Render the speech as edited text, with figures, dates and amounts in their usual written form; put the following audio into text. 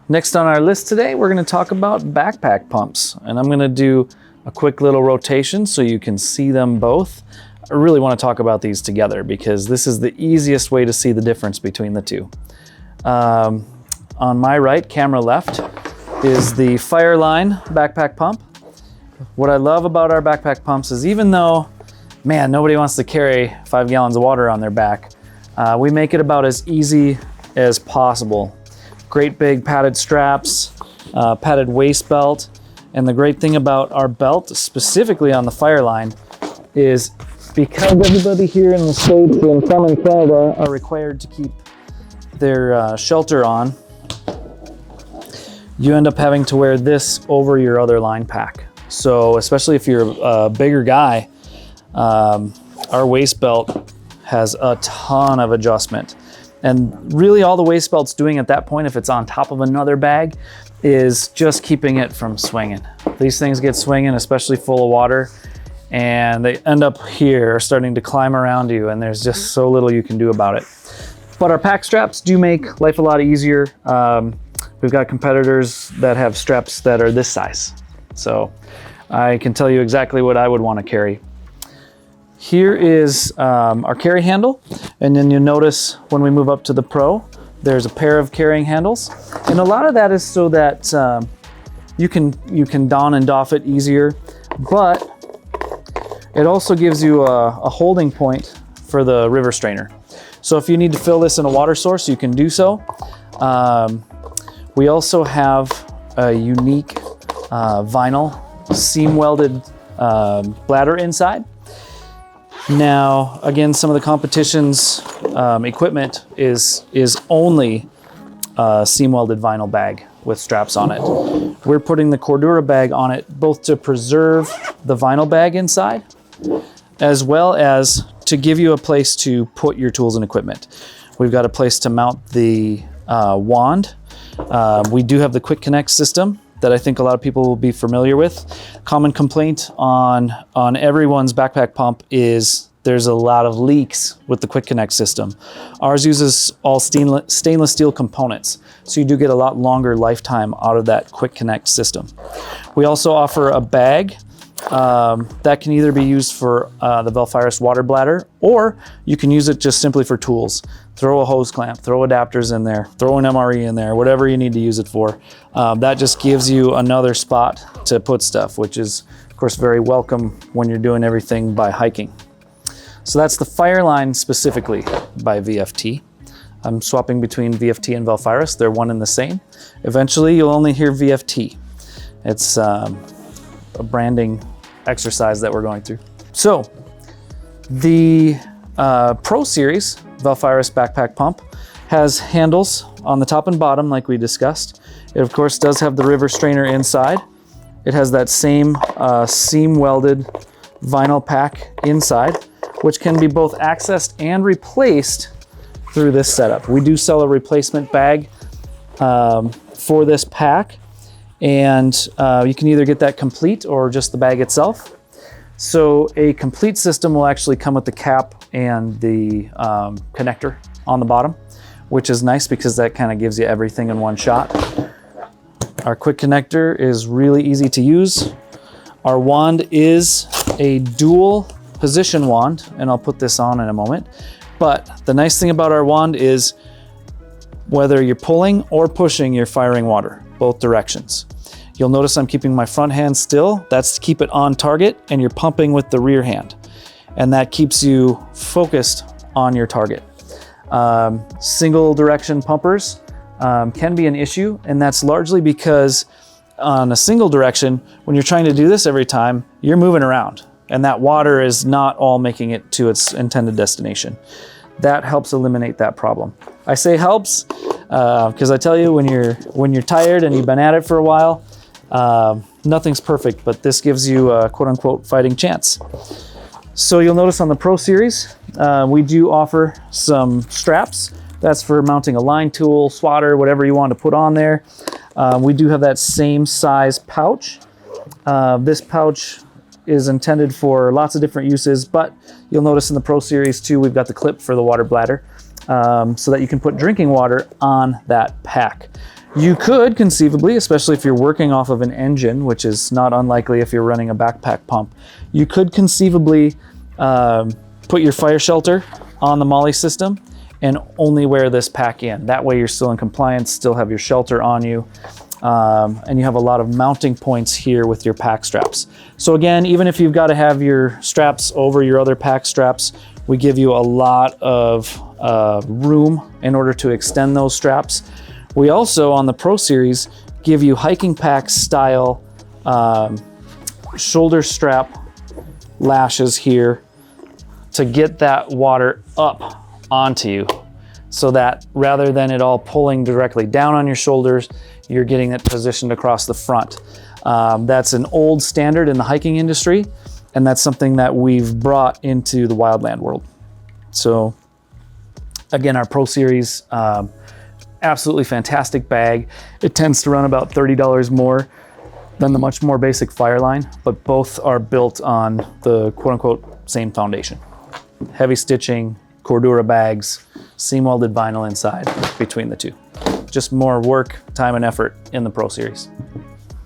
Next on our list today, we're going to talk about backpack pumps, and I'm going to do a quick little rotation so you can see them both. I really want to talk about these together because this is the easiest way to see the difference between the two. On my right, camera left, is the Fireline backpack pump. What I love about our backpack pumps is even though, man, nobody wants to carry 5 gallons of water on their back, we make it about as easy as possible. Great big padded straps, padded waist belt, and the great thing about our belt, specifically on the Fireline, is because everybody here in the States and some in Canada are required to keep their shelter on, you end up having to wear this over your other line pack. So especially if you're a bigger guy, our waist belt has a ton of adjustment. And really all the waist belt's doing at that point, if it's on top of another bag, is just keeping it from swinging. These things get swinging, especially full of water, and they end up here starting to climb around you, and there's just so little you can do about it. But our pack straps do make life a lot easier. We've got competitors that have straps that are this size. So I can tell you exactly what I would want to carry. Here is our carry handle, and then you'll notice when we move up to the Pro, there's a pair of carrying handles, and a lot of that is so that you can don and doff it easier, but it also gives you a holding point for the river strainer. So if you need to fill this in a water source, you can do so. We also have a unique vinyl seam welded bladder inside. Now, again, some of the competition's equipment is only a seam welded vinyl bag with straps on it. We're putting the Cordura bag on it both to preserve the vinyl bag inside, as well as to give you a place to put your tools and equipment. We've got a place to mount the wand. We do have the quick connect system that I think a lot of people will be familiar with. Common complaint on everyone's backpack pump is there's a lot of leaks with the quick connect system. Ours uses all stainless steel components, so you do get a lot longer lifetime out of that quick connect system. We also offer a bag that can either be used for the Velfiris water bladder, or you can use it just simply for tools. Throw a hose clamp, throw adapters in there, throw an MRE in there, whatever you need to use it for. That just gives you another spot to put stuff, which is, of course, very welcome when you're doing everything by hiking. So that's the Fireline specifically by VFT. I'm swapping between VFT and Velfiris. They're one and the same. Eventually, you'll only hear VFT. It's a branding exercise that we're going through. So the Pro Series Velfiris backpack pump has handles on the top and bottom like we discussed. It of course does have the river strainer inside. It has that same seam welded vinyl pack inside, which can be both accessed and replaced through this setup. We do sell a replacement bag for this pack, and you can either get that complete or just the bag itself. So a complete system will actually come with the cap and the connector on the bottom, which is nice because that kind of gives you everything in one shot. Our quick connector is really easy to use. Our wand is a dual position wand, and I'll put this on in a moment. But the nice thing about our wand is whether you're pulling or pushing, you're firing water, both directions. You'll notice I'm keeping my front hand still. That's to keep it on target, and you're pumping with the rear hand. And that keeps you focused on your target. Single direction pumpers can be an issue, and that's largely because on a single direction, when you're trying to do this every time, you're moving around, and that water is not all making it to its intended destination. That helps eliminate that problem. I say helps because I tell you, when you're tired and you've been at it for a while, nothing's perfect, but this gives you a quote-unquote fighting chance. So you'll notice on the Pro Series, we do offer some straps. That's for mounting a line tool, swatter, whatever you want to put on there. We do have that same size pouch. This pouch is intended for lots of different uses, but you'll notice in the Pro Series too, we've got the clip for the water bladder, so that you can put drinking water on that pack. You could conceivably, especially if you're working off of an engine, which is not unlikely if you're running a backpack pump, you could conceivably put your fire shelter on the MOLLE system and only wear this pack in. That way you're still in compliance, still have your shelter on you, and you have a lot of mounting points here with your pack straps. So again, even if you've got to have your straps over your other pack straps, we give you a lot of room in order to extend those straps. We also, on the Pro Series, give you hiking pack style shoulder strap lashes here to get that water up onto you, so that rather than it all pulling directly down on your shoulders, you're getting it positioned across the front. That's an old standard in the hiking industry, and that's something that we've brought into the wildland world. So again, our Pro Series, absolutely fantastic bag. It tends to run about $30 more than the much more basic Fireline, but both are built on the quote-unquote same foundation. Heavy stitching, Cordura bags, seam welded vinyl inside between the two. Just more work, time, and effort in the Pro Series.